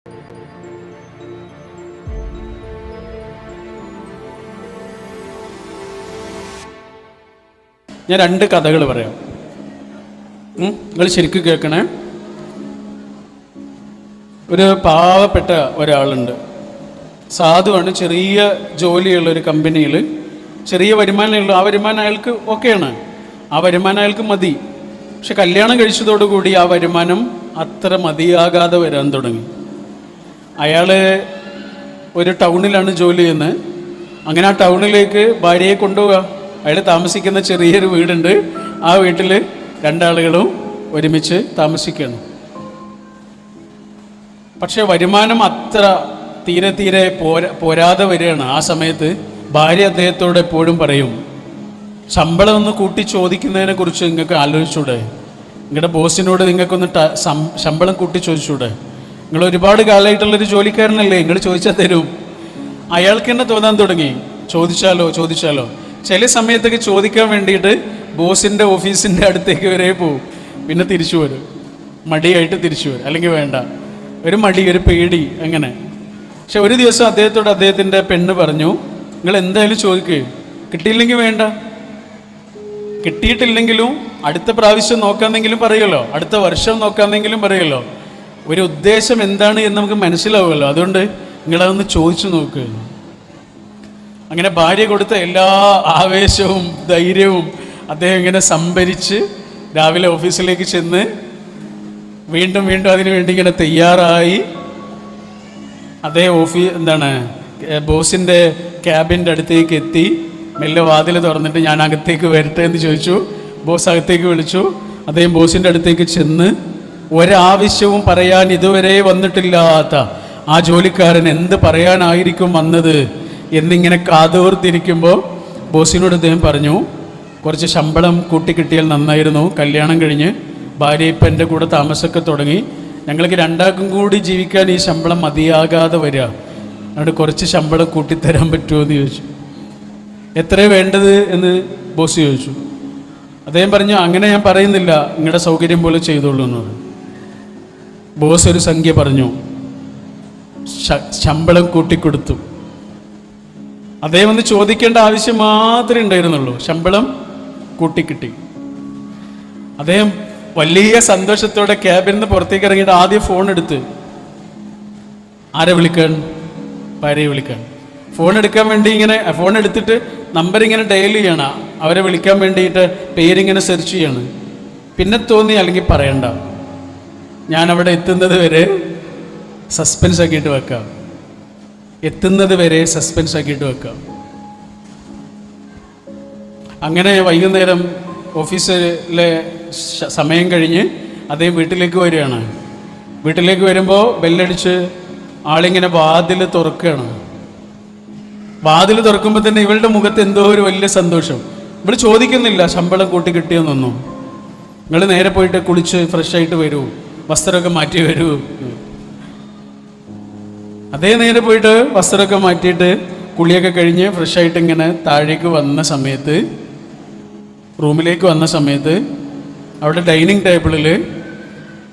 ഞാൻ രണ്ട് കഥകൾ പറയാം, നിങ്ങൾ ശരിക്കും കേൾക്കണേ. ഒരു പാവപ്പെട്ട ഒരാളുണ്ട്, സാധുവാണ്, ചെറിയ ജോലിയുള്ള ഒരു കമ്പനിയിൽ ചെറിയ വരുമാനമുള്ള. ആ വരുമാനം അയാൾക്ക് ഓക്കെയാണ്, ആ വരുമാനം അയാൾക്ക് മതി. പക്ഷെ കല്യാണം കഴിച്ചതോടുകൂടി ആ വരുമാനം അത്ര മതിയാകാതെ വരാൻ തുടങ്ങി. അയാൾ ഒരു ടൗണിലാണ് ജോലി ചെയ്യുന്നത്. അങ്ങനെ ആ ടൗണിലേക്ക് ഭാര്യയെ കൊണ്ടുപോവുക. അയാൾ താമസിക്കുന്ന ചെറിയൊരു വീടുണ്ട്, ആ വീട്ടിൽ രണ്ടാളുകളും ഒരുമിച്ച് താമസിക്കുകയാണ്. പക്ഷെ വരുമാനം അത്ര തീരെ പോരാതെ വരികയാണ്. ആ സമയത്ത് ഭാര്യ അദ്ദേഹത്തോട് എപ്പോഴും പറയും, ശമ്പളം ഒന്ന് കൂട്ടി ചോദിക്കുന്നതിനെ കുറിച്ച് നിങ്ങൾക്ക് ആലോചിച്ചൂടെ? നിങ്ങളുടെ ബോസിനോട് നിങ്ങൾക്കൊന്ന് ശമ്പളം കൂട്ടി ചോദിച്ചൂടെ? നിങ്ങൾ ഒരുപാട് കാലമായിട്ടുള്ളൊരു ജോലിക്കാരനല്ലേ, നിങ്ങൾ ചോദിച്ചാൽ തരും. അയാൾക്ക് തന്നെ തോന്നാൻ തുടങ്ങി, ചോദിച്ചാലോ. ചില സമയത്തൊക്കെ ചോദിക്കാൻ വേണ്ടിയിട്ട് ബോസിൻ്റെ ഓഫീസിൻ്റെ അടുത്തേക്ക് വരെ പോവും, പിന്നെ തിരിച്ചു വരും, മടിയായിട്ട് തിരിച്ചു വരും, അല്ലെങ്കിൽ വേണ്ട, ഒരു മടി, ഒരു പേടി, അങ്ങനെ. പക്ഷെ ഒരു ദിവസം അദ്ദേഹത്തോട് അദ്ദേഹത്തിൻ്റെ പെണ്ണ് പറഞ്ഞു, നിങ്ങൾ എന്തായാലും ചോദിക്കുക, കിട്ടിയില്ലെങ്കിൽ വേണ്ട, കിട്ടിയിട്ടില്ലെങ്കിലും അടുത്ത പ്രാവശ്യം നോക്കാമെന്നെങ്കിലും പറയുമല്ലോ, അടുത്ത വർഷം നോക്കാമെന്നെങ്കിലും പറയുമല്ലോ. ഒരു ഉദ്ദേശം എന്താണ് എന്ന് നമുക്ക് മനസ്സിലാവുമല്ലോ, അതുകൊണ്ട് നിങ്ങളതൊന്ന് ചോദിച്ചു നോക്കുക. അങ്ങനെ ഭാര്യ കൊടുത്ത എല്ലാ ആവേശവും ധൈര്യവും അദ്ദേഹം ഇങ്ങനെ സംഭരിച്ച് രാവിലെ ഓഫീസിലേക്ക് ചെന്ന് വീണ്ടും അതിനു വേണ്ടി ഇങ്ങനെ തയ്യാറായി. അദ്ദേഹം ബോസിൻ്റെ ക്യാബിൻ്റെ അടുത്തേക്ക് എത്തി. മെല്ലെ വാതിൽ തുറന്നിട്ട് ഞാൻ അകത്തേക്ക് വരട്ടെ എന്ന് ചോദിച്ചു. ബോസ് അകത്തേക്ക് വിളിച്ചു. അദ്ദേഹം ബോസിൻ്റെ അടുത്തേക്ക് ചെന്ന് ഒരാവശ്യവും പറയാൻ ഇതുവരെ വന്നിട്ടില്ലാത്ത ആ ജോലിക്കാരൻ എന്ത് പറയാനായിരിക്കും വന്നത് എന്നിങ്ങനെ കാതോർത്തിരിക്കുമ്പോൾ ബോസിനോട് അദ്ദേഹം പറഞ്ഞു, കുറച്ച് ശമ്പളം കൂട്ടിക്കിട്ടിയാൽ നന്നായിരുന്നു. കല്യാണം കഴിഞ്ഞ് ഭാര്യ ഇപ്പം എൻ്റെ കൂടെ താമസമൊക്കെ തുടങ്ങി, ഞങ്ങൾക്ക് രണ്ടാൾക്കും കൂടി ജീവിക്കാൻ ഈ ശമ്പളം മതിയാകാതെ വരിക, അതുകൊണ്ട് കുറച്ച് ശമ്പളം കൂട്ടിത്തരാൻ പറ്റുമോ എന്ന് ചോദിച്ചു. എത്രയാണ് വേണ്ടത് എന്ന് ബോസ് ചോദിച്ചു. അദ്ദേഹം പറഞ്ഞു, അങ്ങനെ ഞാൻ പറയുന്നില്ല, നിങ്ങളുടെ സൗകര്യം പോലെ ചെയ്തോളൂ എന്ന് പറഞ്ഞു. ബോസ് ഒരു സംഖ്യ പറഞ്ഞു, ശമ്പളം കൂട്ടിക്കൊടുത്തു. അദ്ദേഹം ഒന്ന് ചോദിക്കേണ്ട ആവശ്യം മാത്രമേ ഉണ്ടായിരുന്നുള്ളൂ, ശമ്പളം കൂട്ടിക്കിട്ടി. അദ്ദേഹം വലിയ സന്തോഷത്തോടെ ക്യാബിൽ നിന്ന് പുറത്തേക്ക് ഇറങ്ങിയിട്ട് ആദ്യം ഫോൺ എടുത്ത്, ആരെ വിളിക്കാൻ? ഭാര്യയെ വിളിക്കാൻ. ഫോൺ എടുക്കാൻ വേണ്ടി ഇങ്ങനെ ഫോൺ എടുത്തിട്ട് നമ്പർ ഇങ്ങനെ ഡയൽ ചെയ്യണം, അവരെ വിളിക്കാൻ വേണ്ടിയിട്ട് പേരിങ്ങനെ സെർച്ച് ചെയ്യണം. പിന്നെ തോന്നി, അല്ലെങ്കിൽ പറയണ്ട, ഞാനവിടെ എത്തുന്നത് വരെ സസ്പെൻസ് ആക്കിയിട്ട് വെക്കാം, അങ്ങനെ വൈകുന്നേരം ഓഫീസിലെ സമയം കഴിഞ്ഞ് അദ്ദേഹം വീട്ടിലേക്ക് വരികയാണ്. വീട്ടിലേക്ക് വരുമ്പോൾ ബെല്ലടിച്ച് ആളിങ്ങനെ വാതിൽ തുറക്കുകയാണ്. വാതിൽ തുറക്കുമ്പോൾ തന്നെ ഇവളുടെ മുഖത്ത് എന്തോ ഒരു വലിയ സന്തോഷം. ഇവൾ ചോദിക്കുന്നില്ല ശമ്പളം കൂട്ടി കിട്ടിയെന്നൊന്നും. നിങ്ങൾ നേരെ പോയിട്ട് കുളിച്ച് ഫ്രഷായിട്ട് വരൂ, വസ്ത്രമൊക്കെ മാറ്റി വരൂ. അതേ നേരെ പോയിട്ട് വസ്ത്രമൊക്കെ മാറ്റിയിട്ട് കുളിയൊക്കെ കഴിഞ്ഞ് ഫ്രഷായിട്ട് ഇങ്ങനെ താഴേക്ക് വന്ന സമയത്ത്, റൂമിലേക്ക് വന്ന സമയത്ത്, അവിടെ ഡൈനിങ് ടേബിളിൽ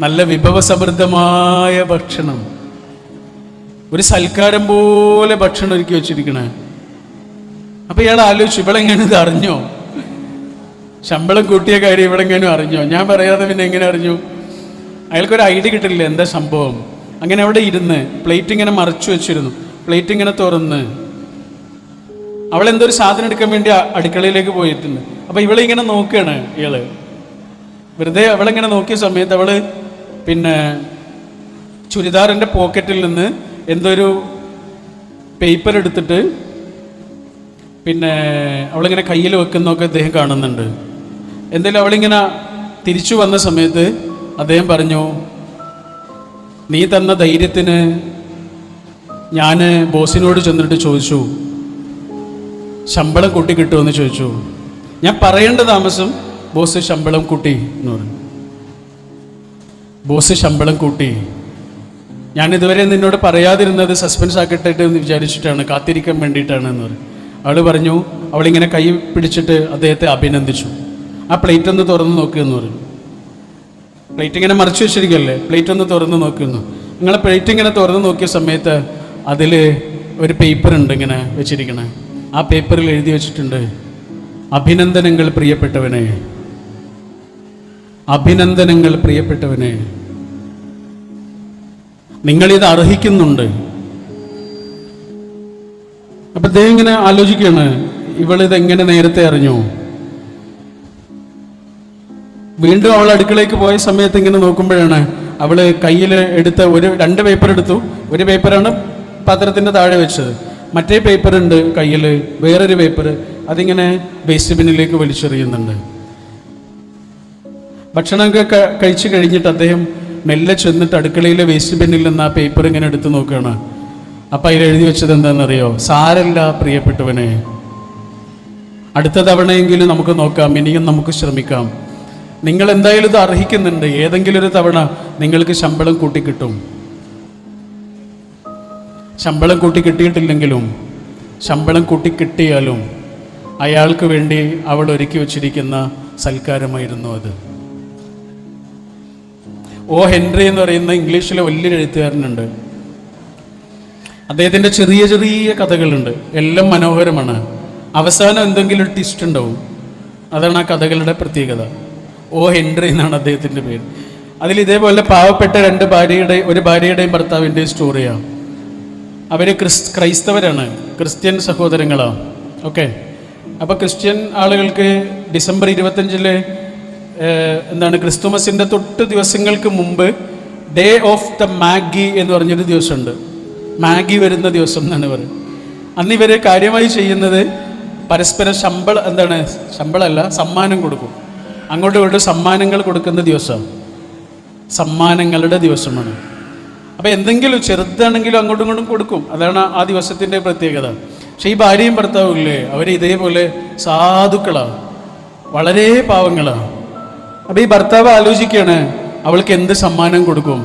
നല്ല വിഭവസമൃദ്ധമായ ഭക്ഷണം, ഒരു സൽക്കാരം പോലെ ഭക്ഷണം ഒരുക്കി വെച്ചിരിക്കണേ. അപ്പോൾ ഇയാൾ ആലോചിച്ചു, ഇവളെങ്ങനെ ഇത് അറിഞ്ഞോ? ശമ്പളം കൂട്ടിയ കാര്യം ഇവളെങ്ങനും അറിഞ്ഞോ? ഞാൻ പറയാതെ പിന്നെ എങ്ങനെ അറിഞ്ഞു? അയാൾക്കൊരു ഐഡിയ കിട്ടില്ല എന്താ സംഭവം. അങ്ങനെ അവിടെ ഇരുന്ന് പ്ലേറ്റ് ഇങ്ങനെ മറച്ചു വെച്ചിരുന്നു. പ്ലേറ്റ് ഇങ്ങനെ തുറന്ന് അവളെന്തൊരു സാധനം എടുക്കാൻ വേണ്ടി അടുക്കളയിലേക്ക് പോയിട്ടുണ്ട്. അപ്പോൾ ഇവളിങ്ങനെ നോക്കുകയാണ്. ഇയാള് വെറുതെ അവളെങ്ങനെ നോക്കിയ സമയത്ത് അവള് ചുരിദാറിൻ്റെ പോക്കറ്റിൽ നിന്ന് എന്തൊരു പേപ്പർ എടുത്തിട്ട് അവളിങ്ങനെ കയ്യിൽ വെക്കുന്നതൊക്കെ അദ്ദേഹം കാണുന്നുണ്ട്. എന്തായാലും അവളിങ്ങനെ തിരിച്ചു വന്ന സമയത്ത് അദ്ദേഹം പറഞ്ഞു, നീ തന്ന ധൈര്യത്തിന് ഞാൻ ബോസിനോട് ചെന്നിട്ട് ചോദിച്ചു, ശമ്പളം കൂട്ടി കിട്ടുമെന്ന് ചോദിച്ചു. ഞാൻ പറയേണ്ട താമസം ബോസ് ശമ്പളം കൂട്ടി എന്ന് പറഞ്ഞു. ബോസ് ശമ്പളം കൂട്ടി. ഞാൻ ഇതുവരെ നിന്നോട് പറയാതിരുന്നത് സസ്പെൻസ് ആക്കട്ടെ എന്ന് വിചാരിച്ചിട്ടാണ്, കാത്തിരിക്കാൻ വേണ്ടിയിട്ടാണ് എന്ന് പറഞ്ഞു. അവൾ പറഞ്ഞു, അവളിങ്ങനെ കൈ പിടിച്ചിട്ട് അദ്ദേഹത്തെ അഭിനന്ദിച്ചു. ആ പ്ലേറ്റ് ഒന്ന് തുറന്ന് നോക്കിയെന്ന് പറഞ്ഞു. പ്ലേറ്റ് ഇങ്ങനെ മറിച്ച് വെച്ചിരിക്കല്ലേ, പ്ലേറ്റ് ഒന്ന് തുറന്ന് നോക്കിയെന്നു. നിങ്ങളെ പ്ലേറ്റ് ഇങ്ങനെ തുറന്ന് നോക്കിയ സമയത്ത് അതിൽ ഒരു പേപ്പർ ഉണ്ട് ഇങ്ങനെ വെച്ചിരിക്കണേ. ആ പേപ്പറിൽ എഴുതി വെച്ചിട്ടുണ്ട്, അഭിനന്ദനങ്ങൾ പ്രിയപ്പെട്ടവനെ, അഭിനന്ദനങ്ങൾ പ്രിയപ്പെട്ടവനെ, നിങ്ങളിത് അർഹിക്കുന്നുണ്ട്. അപ്പൊ അദ്ദേഹം ഇങ്ങനെ ആലോചിക്കുകയാണ്, ഇവളിത് എങ്ങനെ നേരത്തെ അറിഞ്ഞു? വീണ്ടും അവൾ അടുക്കളയ്ക്ക് പോയ സമയത്ത് ഇങ്ങനെ നോക്കുമ്പോഴാണ് അവള് കയ്യിൽ എടുത്ത രണ്ട് പേപ്പർ എടുത്തു. ഒരു പേപ്പറാണ് പാത്രത്തിന്റെ താഴെ വെച്ചത്, മറ്റേ പേപ്പർ ഉണ്ട് കയ്യിൽ, വേറൊരു പേപ്പർ, അതിങ്ങനെ വേസ്റ്റ് ബിന്നിലേക്ക് വലിച്ചെറിയുന്നുണ്ട്. ഭക്ഷണമൊക്കെ കഴിച്ചു കഴിഞ്ഞിട്ട് അദ്ദേഹം മെല്ലെ ചെന്നിട്ട് അടുക്കളയിലെ വേസ്റ്റ് ബിന്നിൽ നിന്ന് ആ പേപ്പർ ഇങ്ങനെ എടുത്തു നോക്കുകയാണ്. അപ്പം അതിൽ എഴുതി വെച്ചത് എന്താണെന്നറിയോ? സാരല്ല പ്രിയപ്പെട്ടവനെ, അടുത്ത തവണയെങ്കിലും നമുക്ക് നോക്കാം, ഇനിയും നമുക്ക് ശ്രമിക്കാം. നിങ്ങൾ എന്തായാലും ഇത് അർഹിക്കുന്നുണ്ട്. ഏതെങ്കിലും ഒരു തവണ നിങ്ങൾക്ക് ശമ്പളം കൂട്ടിക്കിട്ടും. ശമ്പളം കൂട്ടിക്കിട്ടിയിട്ടില്ലെങ്കിലും ശമ്പളം കൂട്ടിക്കിട്ടിയാലും അയാൾക്ക് വേണ്ടി അവൾ ഒരുക്കി വച്ചിരിക്കുന്ന സൽക്കാരമായിരുന്നു അത്. ഓ ഹെൻറി എന്ന് പറയുന്ന ഇംഗ്ലീഷിലെ വലിയൊരു എഴുത്തുകാരനുണ്ട്. അദ്ദേഹത്തിൻ്റെ ചെറിയ ചെറിയ കഥകളുണ്ട്, എല്ലാം മനോഹരമാണ്. അവസാനം എന്തെങ്കിലും ഒരു ട്വിസ്റ്റ് ഉണ്ടാവും. അതാണ് ആ കഥകളുടെ പ്രത്യേകത. ഓ ഹെൻറി എന്നാണ് അദ്ദേഹത്തിൻ്റെ പേര്. അതിൽ ഇതേപോലെ പാവപ്പെട്ട ഒരു ഭാര്യയുടെയും ഭർത്താവിൻ്റെയും സ്റ്റോറിയാണ്. അവർ ക്രൈസ്തവരാണ്, ക്രിസ്ത്യൻ സഹോദരങ്ങളാണ്. ഓക്കെ, അപ്പോൾ ക്രിസ്ത്യൻ ആളുകൾക്ക് ഡിസംബർ 25 ക്രിസ്തുമസിൻ്റെ തൊട്ട് ദിവസങ്ങൾക്ക് മുമ്പ് ഡേ ഓഫ് ദ മാഗി എന്ന് പറഞ്ഞൊരു ദിവസമുണ്ട്. മാഗി വരുന്ന ദിവസം എന്നാണ് ഇവർ. അന്ന് ഇവർ കാര്യമായി ചെയ്യുന്നത് പരസ്പരം സമ്മാനം കൊടുക്കും. അങ്ങോട്ടും ഇങ്ങോട്ടും സമ്മാനങ്ങൾ കൊടുക്കുന്ന ദിവസമാണ്, സമ്മാനങ്ങളുടെ ദിവസമാണ്. അപ്പോൾ എന്തെങ്കിലും ചെറുതാണെങ്കിലും അങ്ങോട്ടും ഇങ്ങോട്ടും കൊടുക്കും. അതാണ് ആ ദിവസത്തിൻ്റെ പ്രത്യേകത. പക്ഷെ ഈ ഭാര്യയും ഭർത്താവും ഇല്ലേ, അവർ ഇതേപോലെ സാധുക്കളാണ്, വളരെ പാവങ്ങളാണ്. അപ്പോൾ ഈ ഭർത്താവ് ആലോചിക്കുകയാണ്, അവൾക്ക് എന്ത് സമ്മാനം കൊടുക്കും,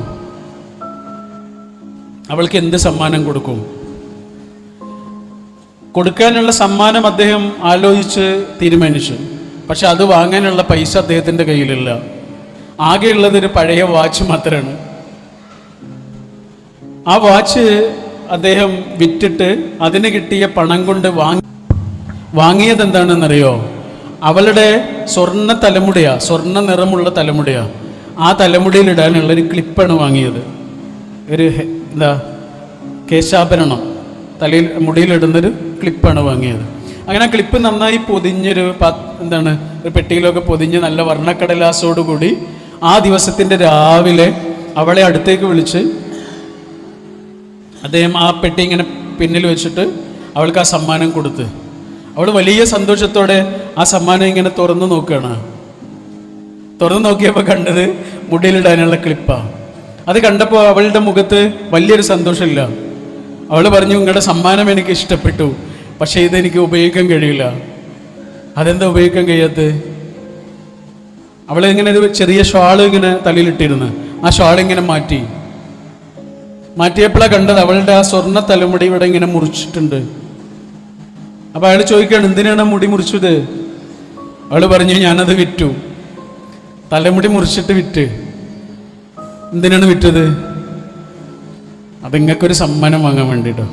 അവൾക്ക് എന്ത് സമ്മാനം കൊടുക്കും. കൊടുക്കാനുള്ള സമ്മാനം അദ്ദേഹം ആലോചിച്ച് തീരുമാനിച്ചു. പക്ഷെ അത് വാങ്ങാനുള്ള പൈസ അദ്ദേഹത്തിൻ്റെ കയ്യിലില്ല. ആകെയുള്ളത് ഒരു പഴയ വാച്ച് മാത്രമാണ്. ആ വാച്ച് അദ്ദേഹം വിറ്റിട്ട് അതിന് കിട്ടിയ പണം കൊണ്ട് വാങ്ങിയത് എന്താണെന്നറിയോ? അവളുടെ സ്വർണ്ണ തലമുടിയാ, സ്വർണ്ണ നിറമുള്ള തലമുടിയാ. ആ തലമുടിയിൽ ഇടാനുള്ളൊരു ക്ലിപ്പാണ് വാങ്ങിയത്. ഒരു കേശാഭരണം, തലയിൽ മുടിയിലിടുന്നൊരു ക്ലിപ്പാണ് വാങ്ങിയത്. അങ്ങനെ ആ ക്ലിപ്പ് നന്നായി പൊതിഞ്ഞൊരു ഒരു പെട്ടിയിലൊക്കെ പൊതിഞ്ഞ് നല്ല വർണ്ണക്കടലാസോടുകൂടി ആ ദിവസത്തിൻ്റെ രാവിലെ അവളെ അടുത്തേക്ക് വിളിച്ച് അദ്ദേഹം ആ പെട്ടി ഇങ്ങനെ പിന്നിൽ വെച്ചിട്ട് അവൾക്ക് ആ സമ്മാനം കൊടുത്ത്, അവൾ വലിയ സന്തോഷത്തോടെ ആ സമ്മാനം ഇങ്ങനെ തുറന്നു നോക്കുകയാണ്. തുറന്നു നോക്കിയപ്പോൾ കണ്ടത് മുടിയിലിടാനുള്ള ക്ലിപ്പാണ്. അത് കണ്ടപ്പോൾ അവളുടെ മുഖത്ത് വലിയൊരു സന്തോഷമില്ല. അവൾ പറഞ്ഞു, നിങ്ങളുടെ സമ്മാനം എനിക്ക് ഇഷ്ടപ്പെട്ടു, പക്ഷേ ഇതെനിക്ക് ഉപയോഗിക്കാൻ കഴിയില്ല. അതെന്താ ഉപയോഗിക്കാൻ കഴിയാത്തത്? അവളിങ്ങനെ ഒരു ചെറിയ ഷാൾ ഇങ്ങനെ തലയിലിട്ടിരുന്നു. ആ ഷാൾ ഇങ്ങനെ മാറ്റിയപ്പോഴാണ് കണ്ടത് അവളുടെ ആ സ്വർണ്ണ തലമുടി ഇവിടെ ഇങ്ങനെ മുറിച്ചിട്ടുണ്ട്. അപ്പോൾ അയാൾ ചോദിക്കുകയാണ്, എന്തിനാണ് മുടി മുറിച്ചത്? അവൾ പറഞ്ഞു, ഞാനത് വിറ്റു, തലമുടി മുറിച്ചിട്ട് വിറ്റ്. എന്തിനാണ് വിറ്റത്? അത് നിങ്ങൾക്കൊരു സമ്മാനം വാങ്ങാൻ വേണ്ടിയിട്ടോ.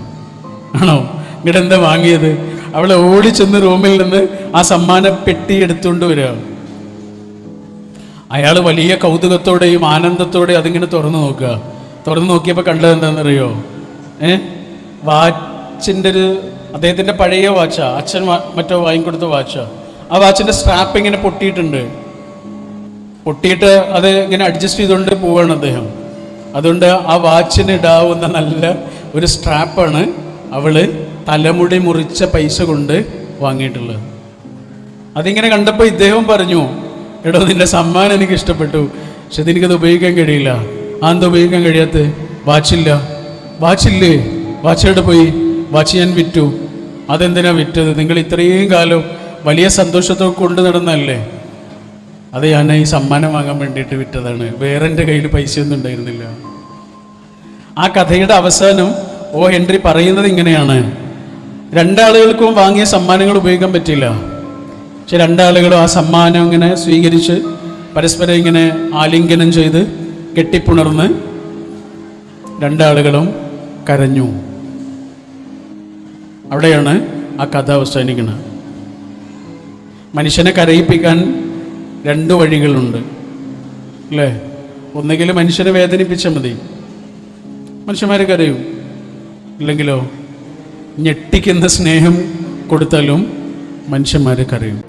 ആണോ? ഇങ്ങോട്ട് എന്താ വാങ്ങിയത്? അവൾ ഓടിച്ചെന്ന് റൂമിൽ നിന്ന് ആ സമ്മാന പെട്ടി എടുത്തുകൊണ്ട് വരിക. അയാൾ വലിയ കൗതുകത്തോടെയും ആനന്ദത്തോടെയും അതിങ്ങനെ തുറന്നു നോക്കുക. തുറന്നു നോക്കിയപ്പോൾ കണ്ടത് എന്താണെന്നറിയോ? വാച്ചിൻ്റെ അദ്ദേഹത്തിൻ്റെ പഴയ വാച്ചാ, അച്ഛൻ മറ്റോ വാങ്ങിക്കൊടുത്ത വാച്ചാ. ആ വാച്ചിൻ്റെ സ്ട്രാപ്പ് ഇങ്ങനെ പൊട്ടിയിട്ട് അത് ഇങ്ങനെ അഡ്ജസ്റ്റ് ചെയ്തുകൊണ്ട് പോവുകയാണ് അദ്ദേഹം. അതുകൊണ്ട് ആ വാച്ചിന് ഇടാവുന്ന നല്ല ഒരു സ്ട്രാപ്പാണ് അവള് തലമുടി മുറിച്ച പൈസ കൊണ്ട് വാങ്ങിയിട്ടുള്ളത്. അതിങ്ങനെ കണ്ടപ്പോൾ ഇദ്ദേഹം പറഞ്ഞു, എടോ നിന്റെ സമ്മാനം എനിക്ക് ഇഷ്ടപ്പെട്ടു, പക്ഷെ എനിക്കത് ഉപയോഗിക്കാൻ കഴിയില്ല. അതെന്താ ഉപയോഗിക്കാൻ കഴിയാത്ത? വാച്ചില്ലേ? വാച്ചോടെ പോയി? വാച്ച് ഞാൻ വിറ്റു. അതെന്തിനാ വിറ്റത്? നിങ്ങൾ ഇത്രയും കാലം വലിയ സന്തോഷത്തോടെ കൊണ്ടു നടന്നല്ലേ? അത് ഞാൻ ഈ സമ്മാനം വാങ്ങാൻ വേണ്ടിയിട്ട് വിറ്റതാണ്, വേറെ എൻ്റെ കയ്യിൽ പൈസയൊന്നും ഉണ്ടായിരുന്നില്ല. ആ കഥയുടെ അവസാനം ഓ ഹെൻറി പറയുന്നത് ഇങ്ങനെയാണ്: രണ്ടാളുകൾക്കും വാങ്ങിയ സമ്മാനങ്ങൾ ഉപയോഗിക്കാൻ പറ്റില്ല. പക്ഷെ രണ്ടാളുകളും ആ സമ്മാനം ഇങ്ങനെ സ്വീകരിച്ച് പരസ്പരം ഇങ്ങനെ ആലിംഗനം ചെയ്ത് കെട്ടിപ്പുണർന്ന് രണ്ടാളുകളും കരഞ്ഞു. അവിടെയാണ് ആ കഥ അവസാനിക്കുന്നത്. മനുഷ്യനെ കരയിപ്പിക്കാൻ രണ്ട് വഴികളുണ്ട് അല്ലേ? ഒന്നുകിൽ മനുഷ്യനെ വേദനിപ്പിച്ചാൽ മതി, മനുഷ്യന്മാർ കരയും. ഇല്ലെങ്കിലോ ഞെട്ടിക്കുന്ന സ്നേഹം കൊടുത്താലും മനുഷ്യന്മാർ കരയും.